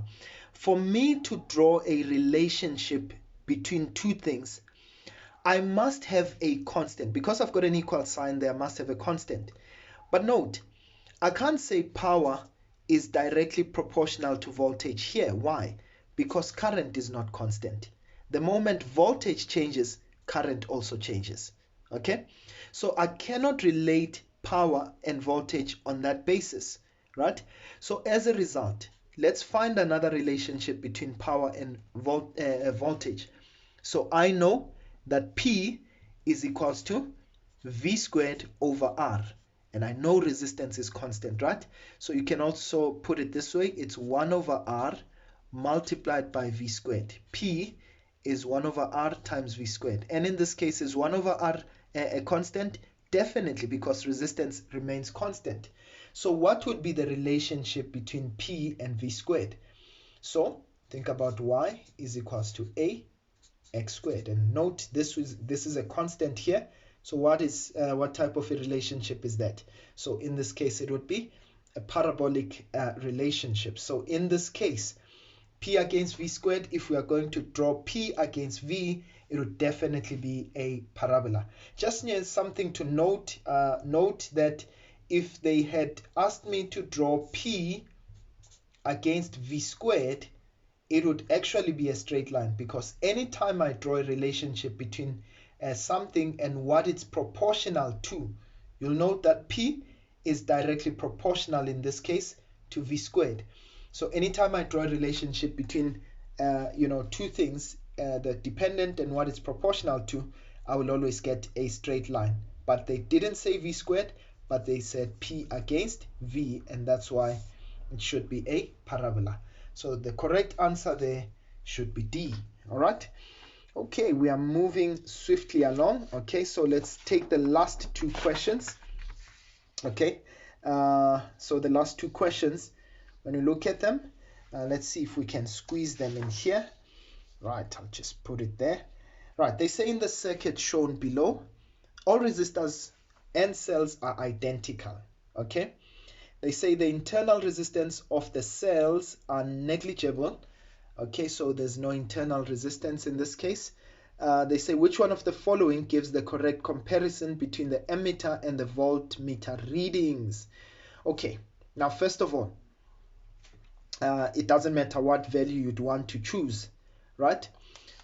for me to draw a relationship between two things, I must have a constant. Because I've got an equal sign there, I must have a constant. But note, I can't say power is directly proportional to voltage here. Why? Because current is not constant. The moment voltage changes, current also changes. Okay? So I cannot relate power and voltage on that basis, right? So as a result, let's find another relationship between power and voltage. So I know that P is equals to V squared over R. And I know resistance is constant, right? So you can also put it this way. It's 1 over R multiplied by V squared. P is 1 over R times V squared. And in this case, is 1 over R a constant? Definitely, because resistance remains constant. So what would be the relationship between P and V squared? So think about Y is equals to A x squared. And note this is a constant here. So what type of a relationship is that? So in this case, it would be a parabolic relationship. So in this case, P against V squared, if we are going to draw P against V, it would definitely be a parabola. Just something to note, note that if they had asked me to draw P against V squared, it would actually be a straight line, because anytime I draw a relationship between something and what it's proportional to, you'll note that P is directly proportional in this case to V squared. So anytime I draw a relationship between two things, the dependent and what it's proportional to, I will always get a straight line. But they didn't say V squared, but they said P against V, and that's why it should be a parabola. So the correct answer there should be D. All right. Okay, we are moving swiftly along. Okay, so let's take the last two questions. Okay, so the last two questions, when we look at them, let's see if we can squeeze them in here. Right, I'll just put it there. Right, they say in the circuit shown below, all resistors and cells are identical. Okay, they say the internal resistance of the cells are negligible. Okay, so there's no internal resistance in this case. They say which one of the following gives the correct comparison between the ammeter and the voltmeter readings? Okay, now first of all, it doesn't matter what value you'd want to choose, right?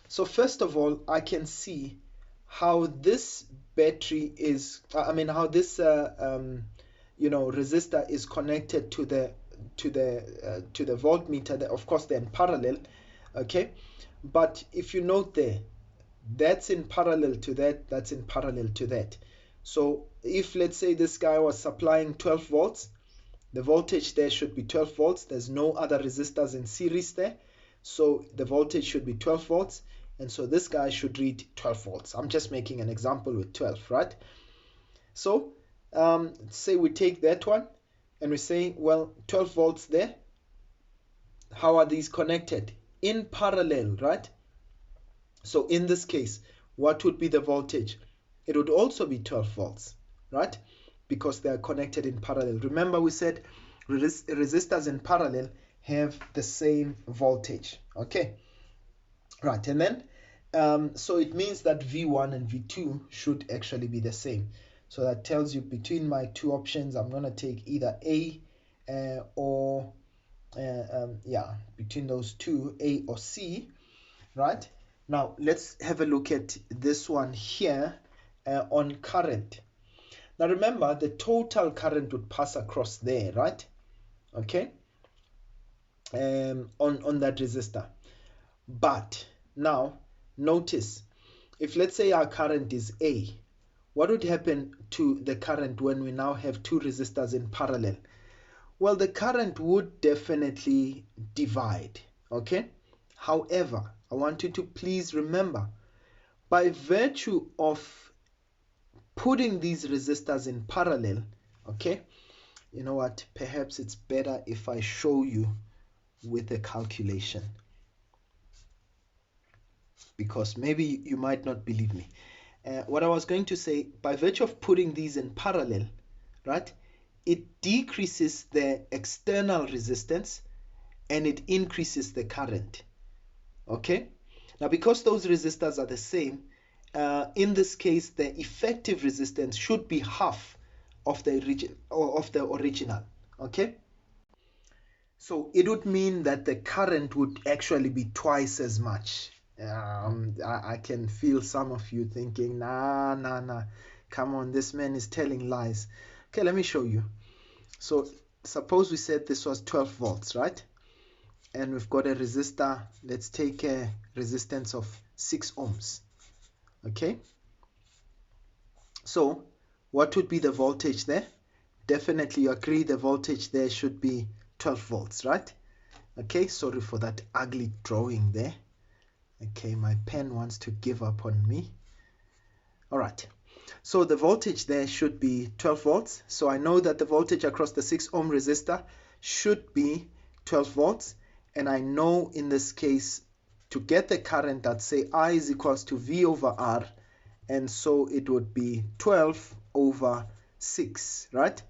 So first of all, I can see how this battery is, how this resistor is connected to the voltmeter. Of course, they're in parallel. Okay, but if you note there, that's in parallel to that, that's in parallel to that. So if, let's say, this guy was supplying 12 volts, the voltage there should be 12 volts. There's no other resistors in series there, so the voltage should be 12 volts, and so this guy should read 12 volts. I'm just making an example with 12, right? So say we take that one and we say, well, 12 volts there. How are these connected? In parallel, right? So in this case, what would be the voltage? it would also be 12 volts, right? Because they are connected in parallel. Remember we said resistors in parallel have the same voltage, okay? Right, and then so it means that V1 and V2 should actually be the same. So that tells you between my two options, I'm going to take either A or between those two, A or C, right? Now let's have a look at this one here on current. Now remember, the total current would pass across there, right? Okay, on that resistor. But now notice, if let's say our current is A, what would happen to the current when we now have two resistors in parallel? Well, the current would definitely divide, okay? However, I want you to please remember, by virtue of putting these resistors in parallel, okay, you know what, perhaps it's better if I show you with a calculation, because maybe you might not believe me. What I was going to say, by virtue of putting these in parallel, right, it decreases the external resistance and it increases the current, okay? Now because those resistors are the same, in this case the effective resistance should be half of the original, okay? So it would mean that the current would actually be twice as much. I can feel some of you thinking, nah, come on, this man is telling lies. Okay, let me show you. So suppose we said this was 12 volts, right? And we've got a resistor. Let's take a resistance of 6 ohms. Okay, so what would be the voltage there? Definitely you agree the voltage there should be 12 volts, right? Okay, sorry for that ugly drawing there. Okay, my pen wants to give up on me. All right, so the voltage there should be 12 volts. So I know that the voltage across the 6 ohm resistor should be 12 volts. And I know in this case, to get the current, that say I is equals to V over R. And so it would be 12 over 6, right?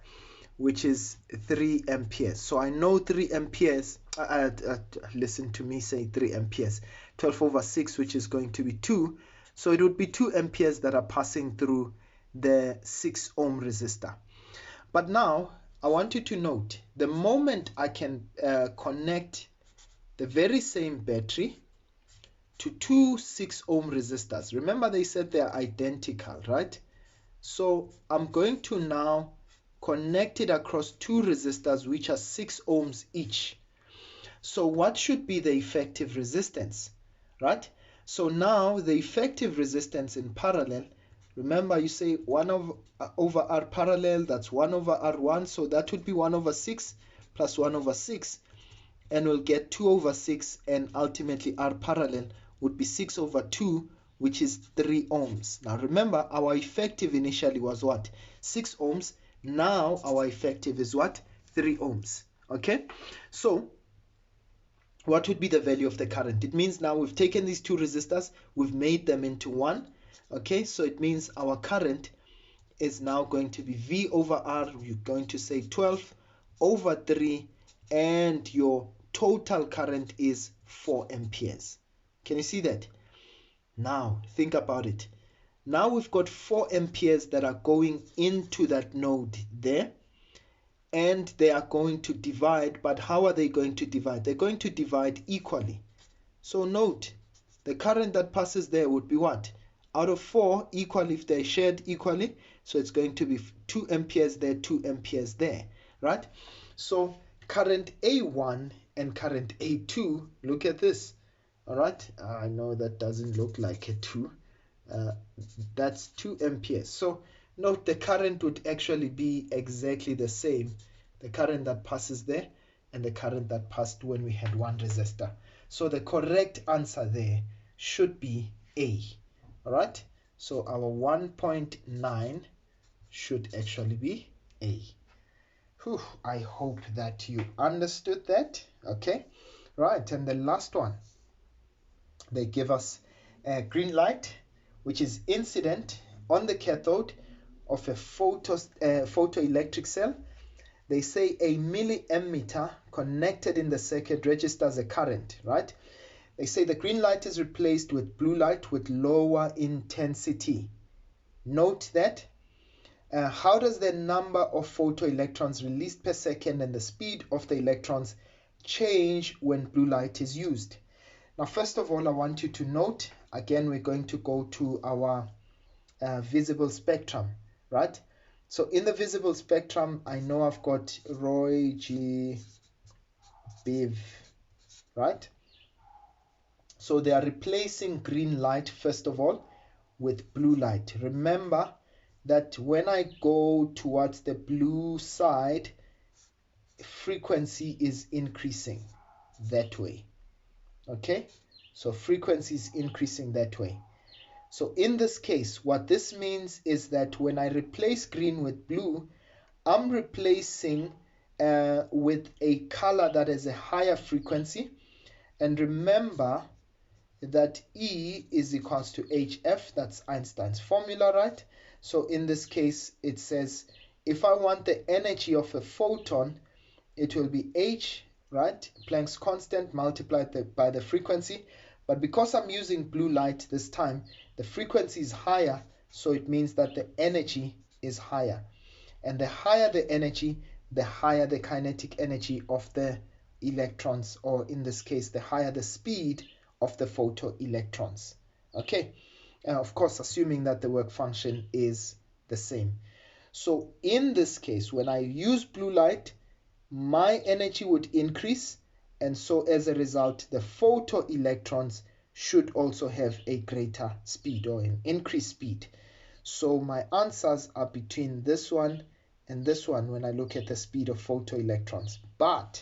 Which is 3 amperes. So I know 3 amperes, listen to me say 3 amperes, 12 over 6, which is going to be 2. So it would be 2 amperes that are passing through the 6 ohm resistor. But now I want you to note, the moment I can connect the very same battery to two 6 ohm resistors, remember they said they're identical, right? So I'm going to now connect it across two resistors which are 6 ohms each. So what should be the effective resistance, right? So now the effective resistance in parallel, remember you say 1 over R parallel, that's 1 over R1, so that would be 1 over 6 plus 1 over 6, and we'll get 2 over 6, and ultimately R parallel would be 6 over 2, which is 3 ohms. Now remember, our effective initially was what? 6 ohms. Now our effective is what? 3 ohms. Okay, so what would be the value of the current? It means now we've taken these two resistors, we've made them into one. Okay, so it means our current is now going to be V over R. You're going to say 12 over 3, and your total current is 4 amperes. Can you see that? Now think about it. Now we've got 4 amperes that are going into that node there, and they are going to divide. But how are they going to divide? They're going to divide equally. So note, the current that passes there would be what? Out of 4, equal if they're shared equally. So it's going to be 2 amperes there, 2 amperes there, right? So current A1 and current A2, look at this. All right, I know that doesn't look like a 2. That's 2 amperes. So note the current would actually be exactly the same, the current that passes there and the current that passed when we had one resistor. So the correct answer there should be A. All right, so our 1.9 should actually be A. Whew, I hope that you understood that. Okay, right, and the last one, they give us a green light, which is incident on the cathode of a photoelectric cell, they say a milliammeter connected in the circuit registers a current, right? They say the green light is replaced with blue light with lower intensity. Note that. How does the number of photoelectrons released per second and the speed of the electrons change when blue light is used? Now, first of all, I want you to note, again, we're going to go to our visible spectrum, right? So in the visible spectrum, I know I've got Roy, G, Biv, right? So they are replacing green light, first of all, with blue light. Remember that when I go towards the blue side, frequency is increasing that way. Okay, so frequency is increasing that way. So in this case, what this means is that when I replace green with blue, I'm replacing with a color that has a higher frequency. And remember that E is equals to HF, that's Einstein's formula, right? So in this case, it says, if I want the energy of a photon, it will be H, right? Planck's constant multiplied by the frequency. But because I'm using blue light this time, the frequency is higher, so it means that the energy is higher. And the higher the energy, the higher the kinetic energy of the electrons, or in this case, the higher the speed of the photoelectrons. Okay, of course, assuming that the work function is the same. So in this case, when I use blue light, my energy would increase, and so as a result, the photoelectrons should also have a greater speed or an increased speed. So my answers are between this one and this one when I look at the speed of photoelectrons. But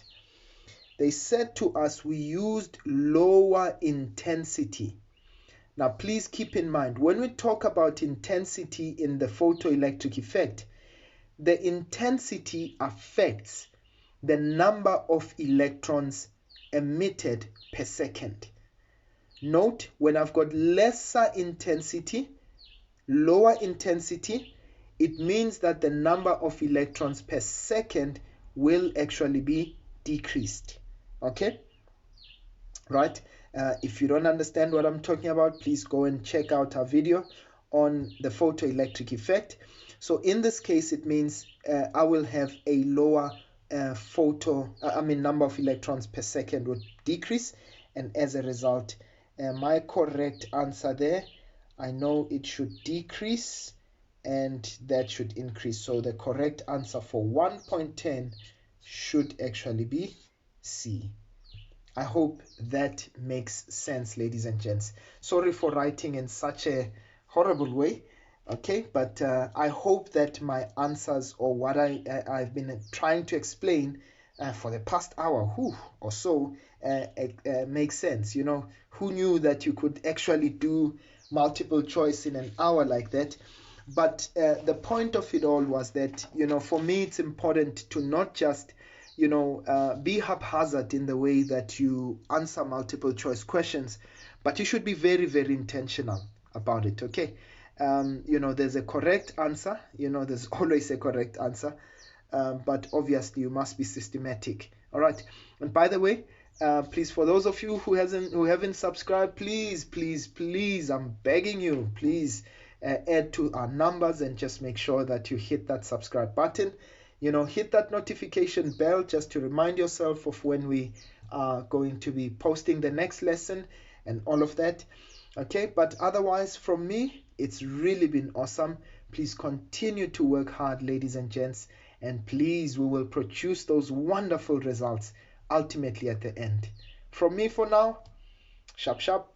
they said to us we used lower intensity. Now please keep in mind, when we talk about intensity in the photoelectric effect, the intensity affects the number of electrons emitted per second. Note, when I've got lesser intensity, lower intensity, it means that the number of electrons per second will actually be decreased. Okay? Right? If you don't understand what I'm talking about, please go and check out our video on the photoelectric effect. So in this case, it means I will have a lower number of electrons per second would decrease, and as a result, my correct answer there, I know it should decrease and that should increase. So the correct answer for 1.10 should actually be C. I hope that makes sense, ladies and gents. Sorry for writing in such a horrible way. Okay, but I hope that my answers, or what I've been trying to explain for the past hour or so makes sense. You know, who knew that you could actually do multiple choice in an hour like that? But the point of it all was that, you know, for me it's important to not just, you know, be haphazard in the way that you answer multiple choice questions, but you should be very, very intentional about it. Okay. You know, there's a correct answer, you know, there's always a correct answer, but obviously you must be systematic. All right. And by the way, please, for those of you who haven't subscribed, please, I'm begging you, please add to our numbers and just make sure that you hit that subscribe button. You know, hit that notification bell just to remind yourself of when we are going to be posting the next lesson and all of that. Okay, but otherwise, from me, it's really been awesome. Please continue to work hard, ladies and gents, and please, we will produce those wonderful results ultimately at the end. From me for now, sharp, sharp.